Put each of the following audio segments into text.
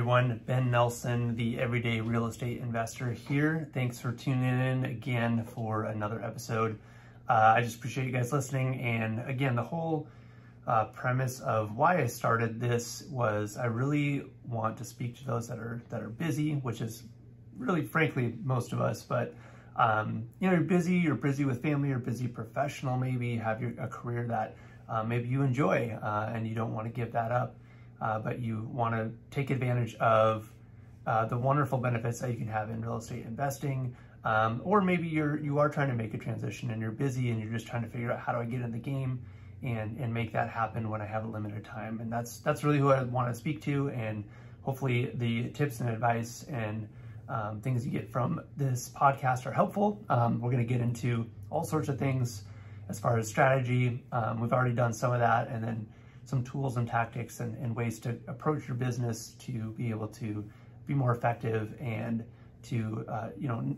everyone. Ben Nelson, the Everyday Real Estate Investor here. Thanks for tuning in again for another episode. I just appreciate you guys listening. And again, the whole premise of why I started this was I really want to speak to those that are busy, which is really, frankly, most of us. But you're busy with family, you're busy professional, maybe have a career that maybe you enjoy and you don't want to give that up. But you want to take advantage of the wonderful benefits that you can have in real estate investing, or maybe you are trying to make a transition and you're busy and you're just trying to figure out how do I get in the game and make that happen when I have a limited time. And that's really who I want to speak to, and hopefully the tips and advice and things you get from this podcast are helpful. We're going to get into all sorts of things as far as strategy. We've already done some of that, and then some tools and tactics and ways to approach your business to be able to be more effective and to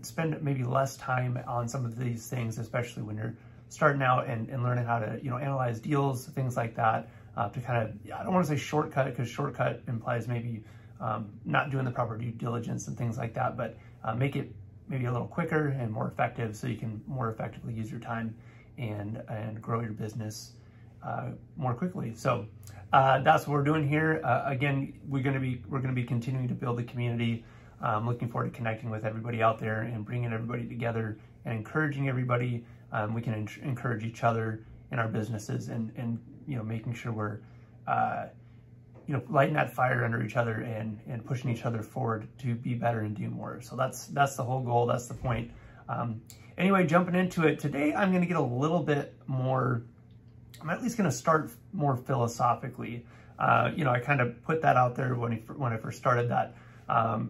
spend maybe less time on some of these things, especially when you're starting out and learning how to analyze deals, things like that, to kind of, I don't want to say shortcut, because shortcut implies maybe not doing the proper due diligence and things like that, but make it maybe a little quicker and more effective so you can more effectively use your time and grow your business more quickly. So that's what we're doing here. Again, we're going to be continuing to build the community. I'm looking forward to connecting with everybody out there and bringing everybody together and encouraging everybody. We can encourage each other in our businesses and making sure we're lighting that fire under each other and pushing each other forward to be better and do more. So that's the whole goal. That's the point. Anyway, jumping into it today, I'm going to get a little bit more. I'm at least going to start more philosophically. I kind of put that out there when I first started that. I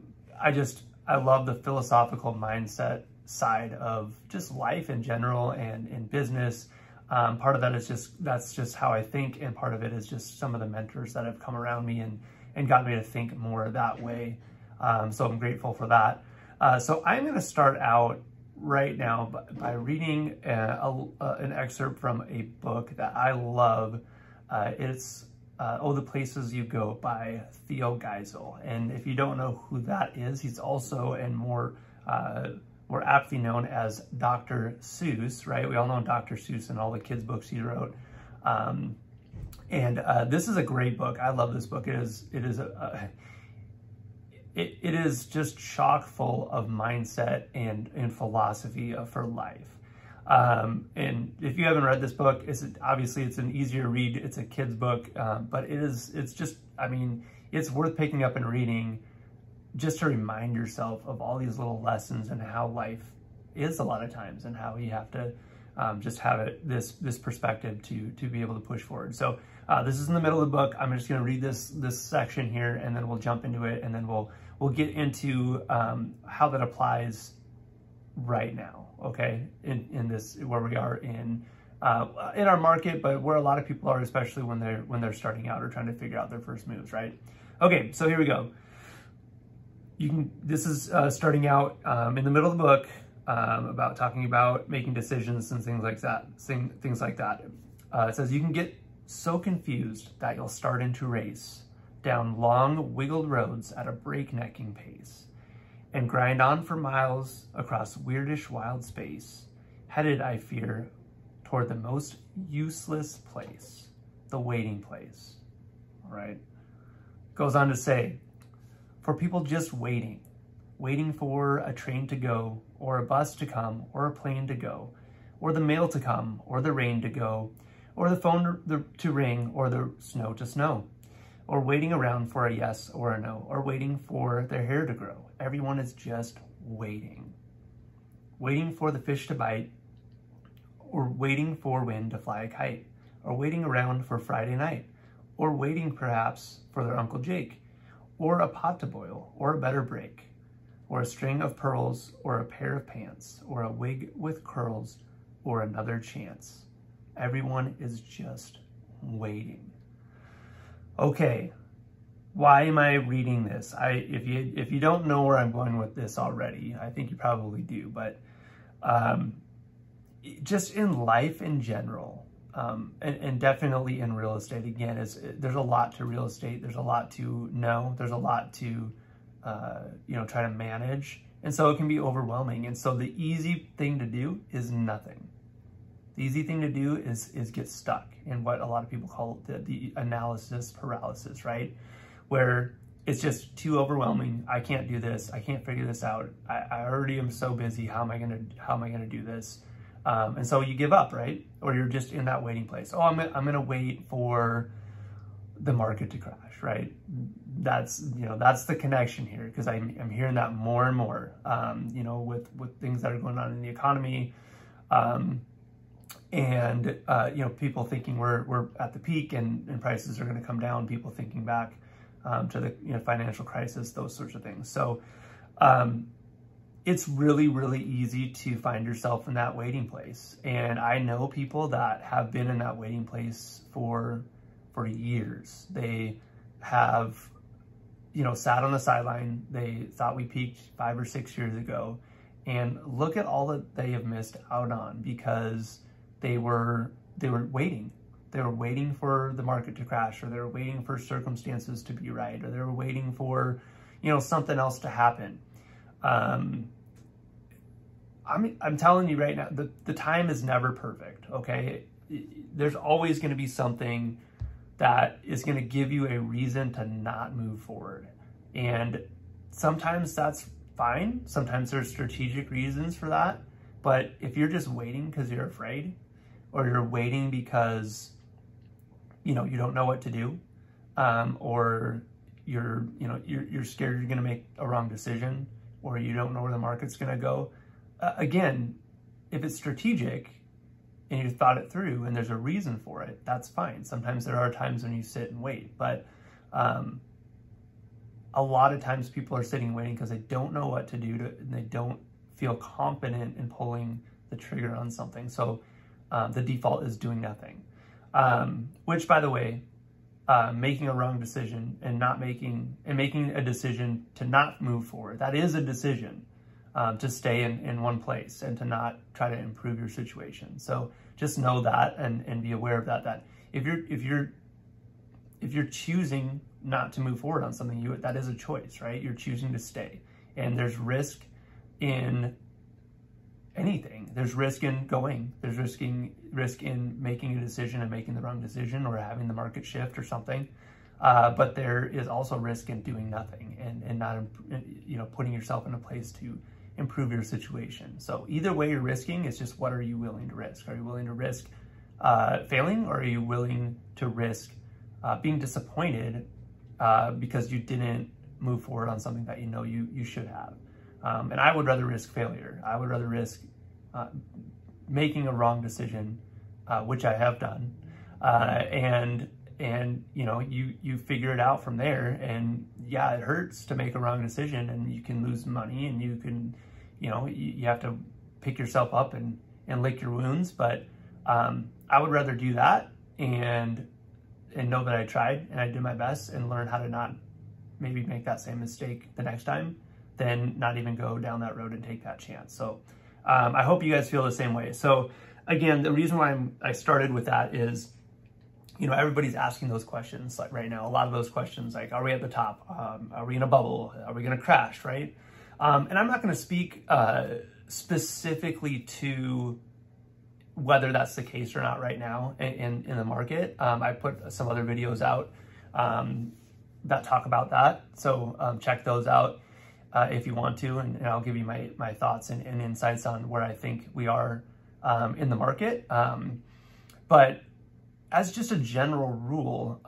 love the philosophical mindset side of just life in general and in business. Part of that is that's just how I think, and part of it is just some of the mentors that have come around me and got me to think more that way. So I'm grateful for that. So I'm going to start out right now by reading an excerpt from a book that I love. It's Oh, the Places You Go by Theo Geisel. And if you don't know who that is, he's also and more aptly known as Dr. Seuss, right? We all know Dr. Seuss and all the kids' books he wrote. This is a great book. I love this book. It is just chock full of mindset and philosophy for life. And if you haven't read this book, it's an easier read. It's a kid's book, but it's worth picking up and reading just to remind yourself of all these little lessons and how life is a lot of times, and how you have to just have this perspective to be able to push forward. So this is in the middle of the book. I'm just going to read this section here, and then we'll jump into it, and then we'll get into how that applies right now, okay, in this, where we are in our market, but where a lot of people are, especially when they're starting out or trying to figure out their first moves, right? Okay, so here we go. This is starting out in the middle of the book, about talking about making decisions and things like that. It says, you can get so confused that you'll start into race down long, wiggled roads at a breaknecking pace, and grind on for miles across weirdish wild space, headed, I fear, toward the most useless place, the waiting place. All right? Goes on to say, for people just waiting for a train to go, or a bus to come, or a plane to go, or the mail to come, or the rain to go, or the phone to ring, or the snow to snow, or waiting around for a yes or a no, or waiting for their hair to grow. Everyone is just waiting. Waiting for the fish to bite, or waiting for wind to fly a kite, or waiting around for Friday night, or waiting perhaps for their Uncle Jake, or a pot to boil, or a better break, or a string of pearls, or a pair of pants, or a wig with curls, or another chance. Everyone is just waiting. Okay, why am I reading this? If you don't know where I'm going with this already, I think you probably do, but just in life in general, and definitely in real estate, again, there's a lot to real estate. There's a lot to know. There's a lot to, try to manage. And so it can be overwhelming. And so the easy thing to do is nothing. The easy thing to do is get stuck in what a lot of people call the analysis paralysis, right? Where it's just too overwhelming. I can't do this. I can't figure this out. I already am so busy. How am I gonna do this? And so you give up, right? Or you're just in that waiting place. Oh, I'm gonna wait for the market to crash, right? That's the connection here, because I'm hearing that more and more. With things that are going on in the economy, and people thinking we're at the peak and prices are going to come down. People thinking back to the financial crisis, those sorts of things. So it's really, really easy to find yourself in that waiting place. And I know people that have been in that waiting place for years. They have, sat on the sideline. They thought we peaked 5 or 6 years ago, and look at all that they have missed out on because they were waiting. They were waiting for the market to crash, or they were waiting for circumstances to be right, or they were waiting for, something else to happen. I'm telling you right now, the time is never perfect, okay? There's always going to be something that is going to give you a reason to not move forward. And sometimes that's fine. Sometimes there's strategic reasons for that. But if you're just waiting because you're afraid, or you're waiting because you don't know what to do, or you're scared you're going to make a wrong decision, or you don't know where the market's going to go, again, if it's strategic and you thought it through and there's a reason for it, that's fine. Sometimes there are times when you sit and wait, but a lot of times people are sitting waiting because they don't know what to do, and they don't feel confident in pulling the trigger on something. So the default is doing nothing, which, by the way, making a wrong decision and making a decision to not move forward, that is a decision. To stay in one place and to not try to improve your situation. So just know that and be aware of that. That if you're choosing not to move forward on something, that is a choice, right? You're choosing to stay, and there's risk in anything. There's risk in going. There's risk in making a decision and making the wrong decision, or having the market shift or something. But there is also risk in doing nothing and not putting yourself in a place to improve your situation. So either way you're risking, it's just, what are you willing to risk? Are you willing to risk failing, or are you willing to risk being disappointed because you didn't move forward on something that you should have? And I would rather risk failure. I would rather risk making a wrong decision, which I have done, and you figure it out from there. And yeah, it hurts to make a wrong decision, and you can lose money, and you can, you have to pick yourself up and lick your wounds. But I would rather do that and know that I tried and I did my best, and learn how to not maybe make that same mistake the next time, than not even go down that road and take that chance. So I hope you guys feel the same way. So again, the reason why I started with that is, everybody's asking those questions like right now. A lot of those questions, like, are we at the top? Are we in a bubble? Are we going to crash, right? And I'm not going to speak specifically to whether that's the case or not right now in the market. I put some other videos out that talk about that. So check those out if you want to, and I'll give you my thoughts and insights on where I think we are in the market. But as just a general rule,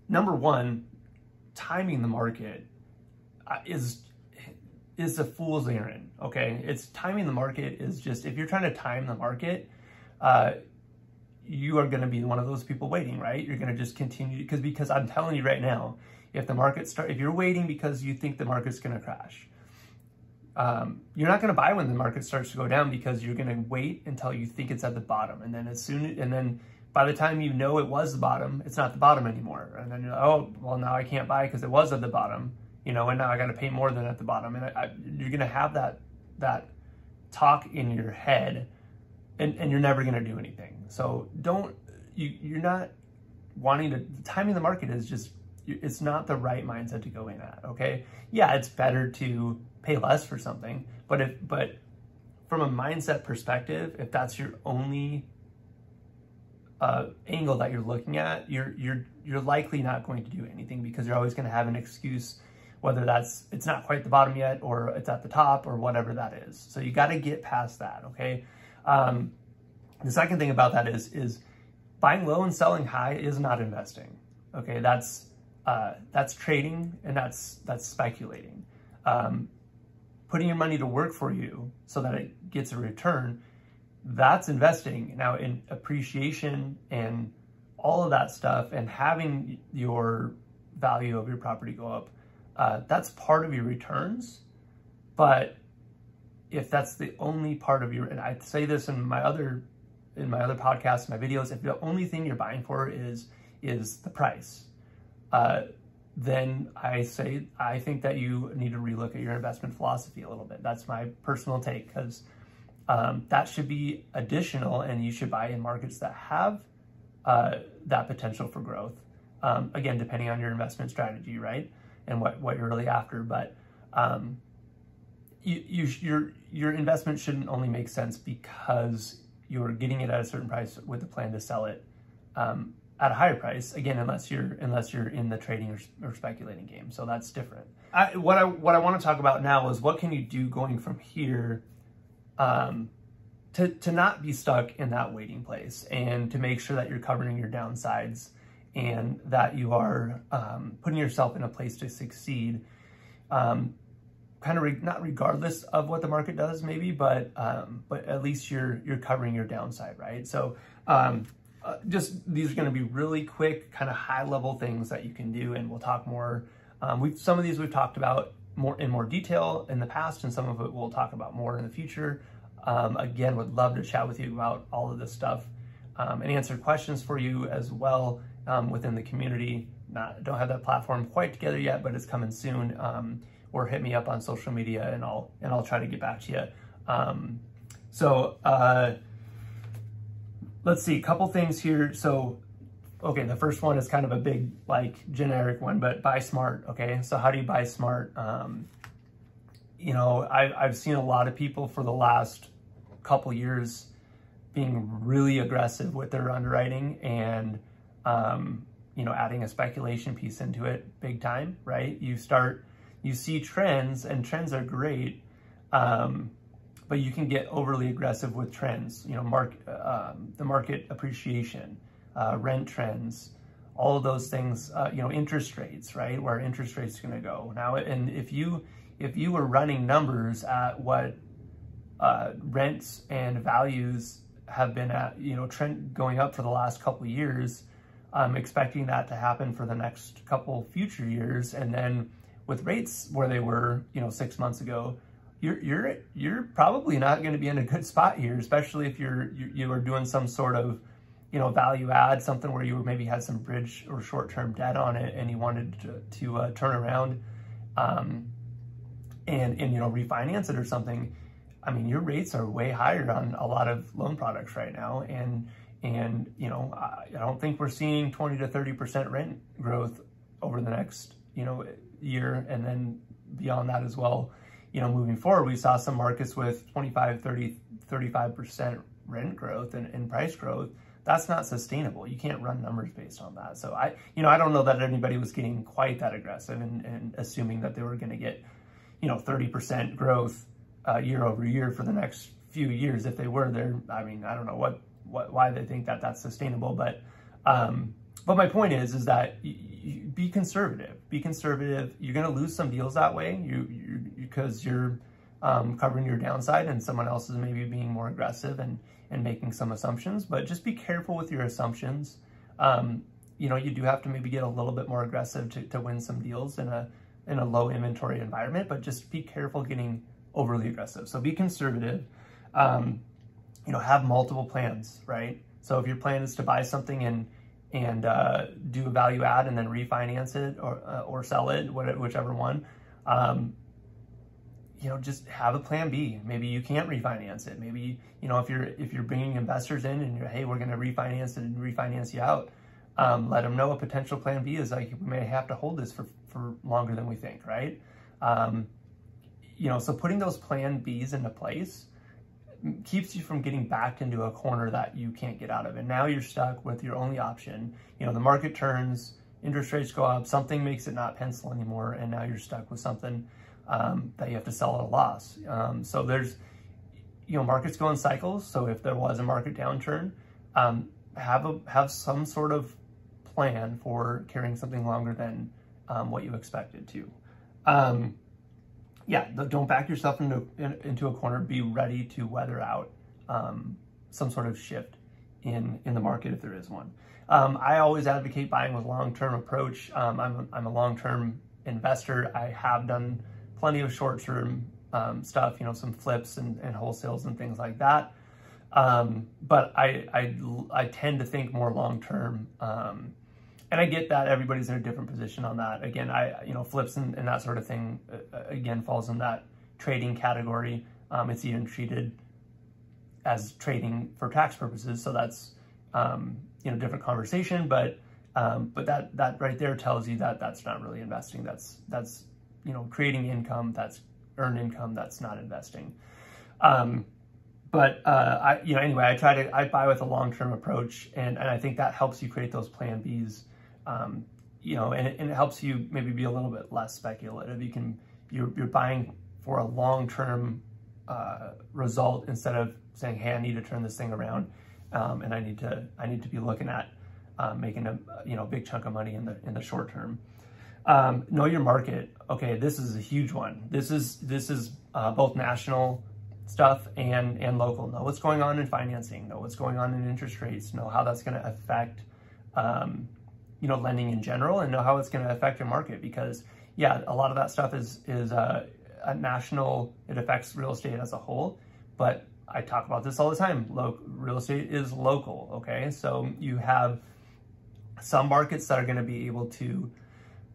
number one, timing the market is a fool's errand, okay? It's timing the market is just, if you're trying to time the market, you are going to be one of those people waiting, right? You're going to just continue, because I'm telling you right now, if you're waiting because you think the market's going to crash, you're not going to buy when the market starts to go down, because you're going to wait until you think it's at the bottom, and then by the time you know it was the bottom, it's not the bottom anymore. And then you're like, oh, well, now I can't buy because it was at the bottom, and now I got to pay more than at the bottom. And you're going to have that talk in your head and you're never going to do anything. So you're not wanting to, timing the market is just, it's not the right mindset to go in at, okay? Yeah, it's better to pay less for something, but from a mindset perspective, if that's your only angle that you're looking at, you're likely not going to do anything, because you're always going to have an excuse, whether that's it's not quite the bottom yet, or it's at the top, or whatever that is. So you got to get past that, okay? The second thing about that is buying low and selling high is not investing, okay? That's trading, and that's speculating. Putting your money to work for you so that it gets a return, that's investing. Now, in appreciation and all of that stuff, and having your value of your property go up, that's part of your returns. But if that's the only part of your, and I say this in my other podcasts, my videos, if the only thing you're buying for is the price, then I think that you need to relook at your investment philosophy a little bit. That's my personal take, because that should be additional, and you should buy in markets that have that potential for growth. Again, depending on your investment strategy, right? And what you're really after. But your investment shouldn't only make sense because you're getting it at a certain price with the plan to sell it at a higher price, again, unless you're in the trading or speculating game. So that's different. What I want to talk about now is what can you do going from here to not be stuck in that waiting place, and to make sure that you're covering your downsides, and that you are putting yourself in a place to succeed, not regardless of what the market does, maybe, but at least you're covering your downside, right? So just these are going to be really quick, kind of high level things that you can do, and we'll talk more. Some of these we've talked about in more detail in the past, and some of it we'll talk about more in the future. Again, would love to chat with you about all of this stuff, and answer questions for you as well within the community. Don't have that platform quite together yet, but it's coming soon. Or hit me up on social media, and I'll try to get back to you. Let's see, a couple things here. So, okay, the first one is kind of a big, like, generic one, but buy smart, okay? So how do you buy smart? I've seen a lot of people for the last couple years being really aggressive with their underwriting, and, adding a speculation piece into it big time, right? You see trends, and trends are great, but you can get overly aggressive with trends, the market appreciation, rent trends, all of those things, interest rates, right? Where interest rates are going to go now. And if you were running numbers at what rents and values have been at, trend going up for the last couple of years, expecting that to happen for the next couple future years, and then with rates where they were, 6 months ago, you're probably not going to be in a good spot here, especially if you were doing some sort of, value add, something where you maybe had some bridge or short-term debt on it, and you wanted to turn around and refinance it or something. I mean, your rates are way higher on a lot of loan products right now, and I don't think we're seeing 20 to 30% rent growth over the next year, and then beyond that as well. Moving forward, we saw some markets with 25, 30, 35% rent growth and price growth. That's not sustainable. You can't run numbers based on that. So I don't know that anybody was getting quite that aggressive and assuming that they were going to get 30% growth year over year for the next few years. If they were there, I mean, I don't know why they think that that's sustainable, but my point is that be conservative. Be conservative. You're going to lose some deals that way, because you're covering your downside, and someone else is maybe being more aggressive and making some assumptions. But just be careful with your assumptions. You do have to maybe get a little bit more aggressive to win some deals in a low inventory environment. But just be careful getting overly aggressive. So be conservative. Have multiple plans, right? So if your plan is to buy something and do a value add and then refinance it or sell it, whichever one, just have a plan B. Maybe you can't refinance it. Maybe, if you're bringing investors in and hey, we're going to refinance it and refinance you out, let them know a potential plan B is like, we may have to hold this for longer than we think, right? So putting those plan Bs into place keeps you from getting backed into a corner that you can't get out of. And now you're stuck with your only option. The market turns, interest rates go up, something makes it not pencil anymore, and now you're stuck with something that you have to sell at a loss. So there's, markets go in cycles. So if there was a market downturn, have some sort of plan for carrying something longer than what you expected to. Don't back yourself into a corner. Be ready to weather out some sort of shift in the market if there is one. I always advocate buying with long-term approach. I'm a long-term investor. I have done plenty of short-term stuff, some flips and wholesales and things like that. But I tend to think more long-term. And I get that everybody's in a different position on that. Again, flips and that sort of thing, again, falls in that trading category. It's even treated as trading for tax purposes. So that's, different conversation, but that right there tells you that that's not really investing. That's creating income, that's earned income, that's not investing. Anyway, I buy with a long-term approach, and I think that helps you create those plan Bs. And it helps you maybe be a little bit less speculative. You're buying for a long-term result instead of saying, hey, I need to turn this thing around, and I need to be looking at making a big chunk of money in the short term. Know your market. Okay, this is a huge one. This is both national stuff and local. Know what's going on in financing. Know what's going on in interest rates. Know how that's going to affect lending in general, and know how it's going to affect your market, because a lot of that stuff is a national. It affects real estate as a whole, but I talk about this all the time. Real estate is local. Okay, so you have some markets that are going to be able to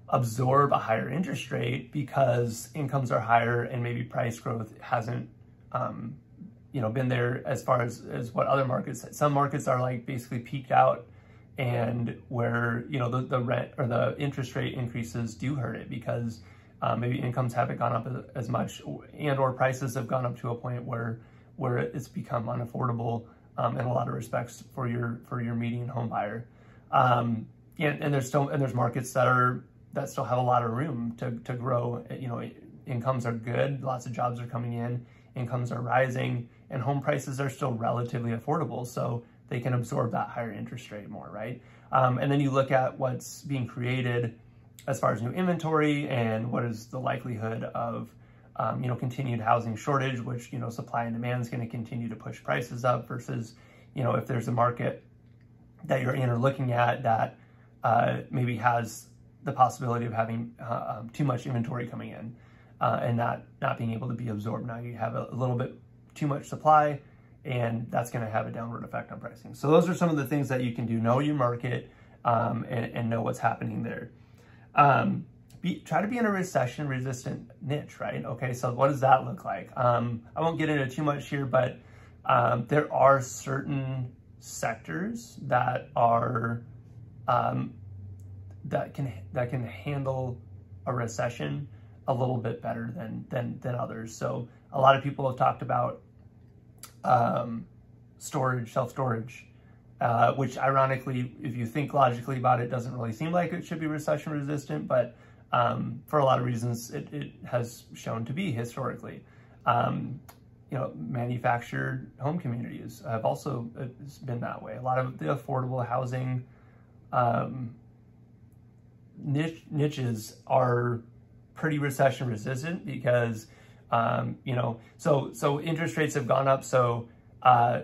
absorb a higher interest rate because incomes are higher and maybe price growth hasn't been there as far as what other markets. Some markets are like basically peaked out, and where the rent or the interest rate increases do hurt it because maybe incomes haven't gone up as much, and or prices have gone up to a point where it's become unaffordable in a lot of respects for your median home buyer. And there's markets that still have a lot of room to grow. Incomes are good, lots of jobs are coming in, incomes are rising, and home prices are still relatively affordable, so they can absorb that higher interest rate more, right? And then you look at what's being created as far as new inventory and what is the likelihood of continued housing shortage, which supply and demand is going to continue to push prices up, versus if there's a market that you're in or looking at that maybe has the possibility of having too much inventory coming in and not being able to be absorbed. Now you have a little bit too much supply, and that's going to have a downward effect on pricing. So those are some of the things that you can do. Know your market and know what's happening there. Try to be in a recession-resistant niche, right? Okay, so what does that look like? I won't get into too much here, but there are certain sectors that are that can handle a recession a little bit better than others. So a lot of people have talked about storage, self-storage, which ironically, if you think logically about it, doesn't really seem like it should be recession resistant, but for a lot of reasons, it has shown to be historically. Manufactured home communities have also been that way. A lot of the affordable housing niches are pretty recession resistant because, so interest rates have gone up. So a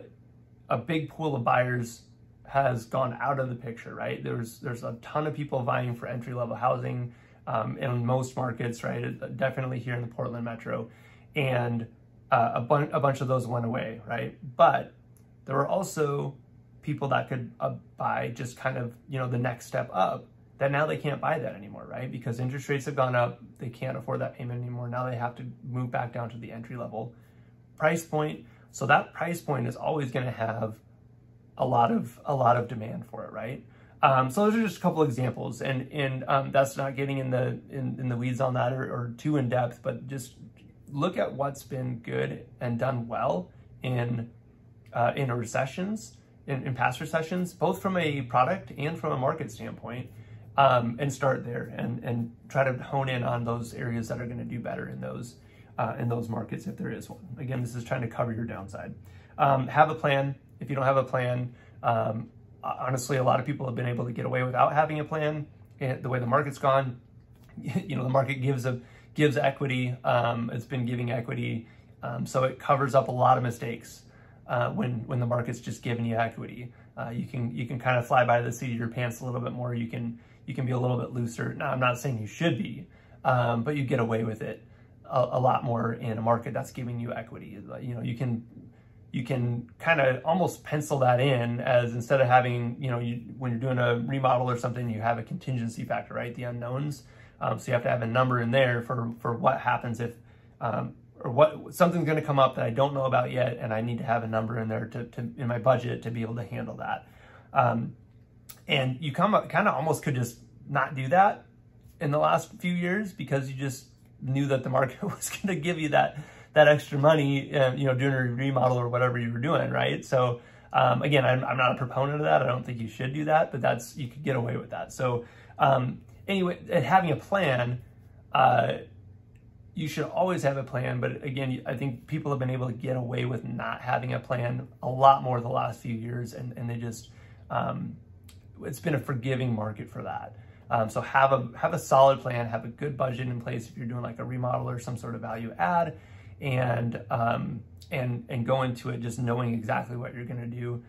big pool of buyers has gone out of the picture, right? There's a ton of people vying for entry-level housing in most markets, right? Definitely here in the Portland metro. And a bunch of those went away, right? But there were also people that could buy just kind of, the next step up that now they can't buy that anymore, right? Because interest rates have gone up, they can't afford that payment anymore. Now they have to move back down to the entry level price point. So that price point is always going to have a lot of demand for it, right? So those are just a couple examples, and that's not getting in the weeds on that or too in depth, but just look at what's been good and done well in recessions, in past recessions, both from a product and from a market standpoint. And start there and try to hone in on those areas that are going to do better in those markets if there is one. Again, this is trying to cover your downside. Have a plan. If you don't have a plan, honestly, a lot of people have been able to get away without having a plan. The way the market's gone, the market gives equity. It's been giving equity, so it covers up a lot of mistakes when the market's just giving you equity. You can kind of fly by the seat of your pants a little bit more. You can be a little bit looser. Now, I'm not saying you should be, but you get away with it a lot more in a market that's giving you equity. You can kind of almost pencil that in as, instead of having, when you're doing a remodel or something, you have a contingency factor, right? The unknowns. So you have to have a number in there for what happens if, or what something's going to come up that I don't know about yet, and I need to have a number in there to in my budget to be able to handle that. And you kind of almost could just not do that in the last few years because you just knew that the market was going to give you that extra money, doing a remodel or whatever you were doing, right? So again, I'm not a proponent of that. I don't think you should do that, but you could get away with that. So anyway, having a plan, you should always have a plan, but again, I think people have been able to get away with not having a plan a lot more the last few years, and they just, it's been a forgiving market for that. So have a solid plan, have a good budget in place if you're doing like a remodel or some sort of value add, and go into it just knowing exactly what you're gonna do,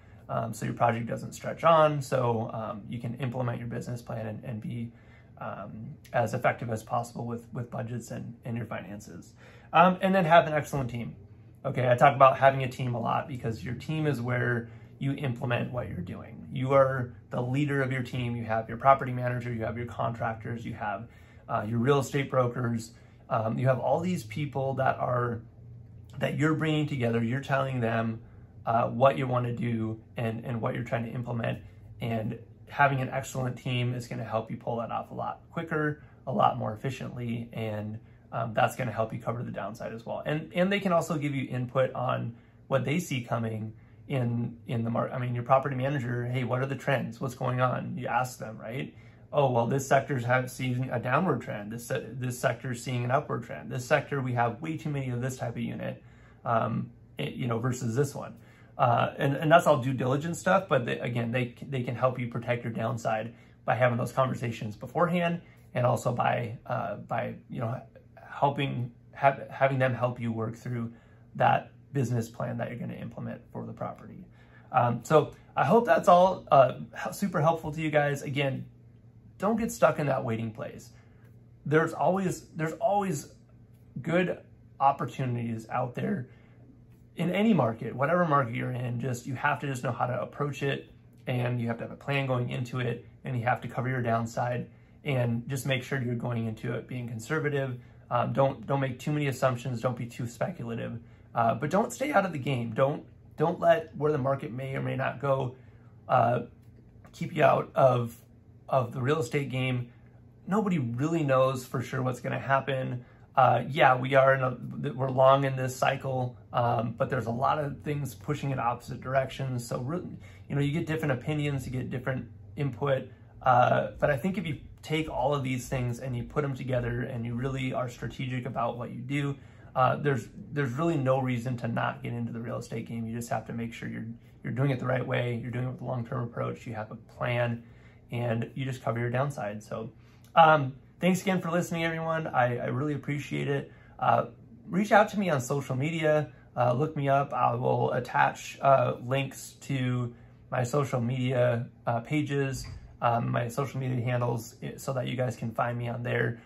so your project doesn't stretch on, so you can implement your business plan and be as effective as possible with budgets and your finances. And then have an excellent team. Okay, I talk about having a team a lot because your team is where you implement what you're doing. You are the leader of your team. You have your property manager, you have your contractors, you have your real estate brokers. You have all these people that you're bringing together. You're telling them what you want to do and what you're trying to implement, and having an excellent team is going to help you pull that off a lot quicker, a lot more efficiently, and that's going to help you cover the downside as well. And they can also give you input on what they see coming in the market. I mean, your property manager, hey, what are the trends? What's going on? You ask them, right? Oh, well, this sector's seeing a downward trend. This sector's seeing an upward trend. This sector, we have way too many of this type of unit, versus this one. And that's all due diligence stuff, but again, they can help you protect your downside by having those conversations beforehand, and also by having them help you work through that business plan that you're going to implement for the property. So I hope that's all super helpful to you guys. Again, don't get stuck in that waiting place. There's always good opportunities out there in any market, whatever market you're in. You have to just know how to approach it, and you have to have a plan going into it, and you have to cover your downside, and just make sure you're going into it being conservative. Don't make too many assumptions. Don't be too speculative, but don't stay out of the game. Don't let where the market may or may not go keep you out of the real estate game. Nobody really knows for sure what's going to happen. Yeah, we're long in this cycle, but there's a lot of things pushing in opposite directions. So, you get different opinions, you get different input. But I think if you take all of these things and you put them together and you really are strategic about what you do, there's really no reason to not get into the real estate game. You just have to make sure you're doing it the right way. You're doing it with a long-term approach. You have a plan, and you just cover your downside. So, thanks again for listening, everyone. I really appreciate it. Reach out to me on social media. Look me up. I will attach links to my social media pages, my social media handles, so that you guys can find me on there.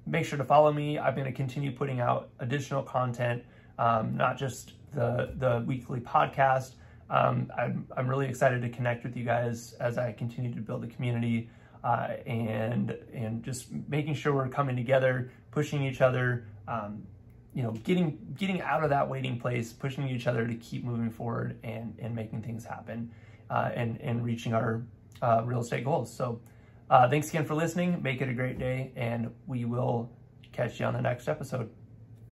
Make sure to follow me. I'm going to continue putting out additional content, not just the weekly podcast. I'm really excited to connect with you guys as I continue to build a community and just making sure we're coming together, pushing each other, you know, getting out of that waiting place, pushing each other to keep moving forward and making things happen, and reaching our real estate goals. So thanks again for listening. Make it a great day, and we will catch you on the next episode.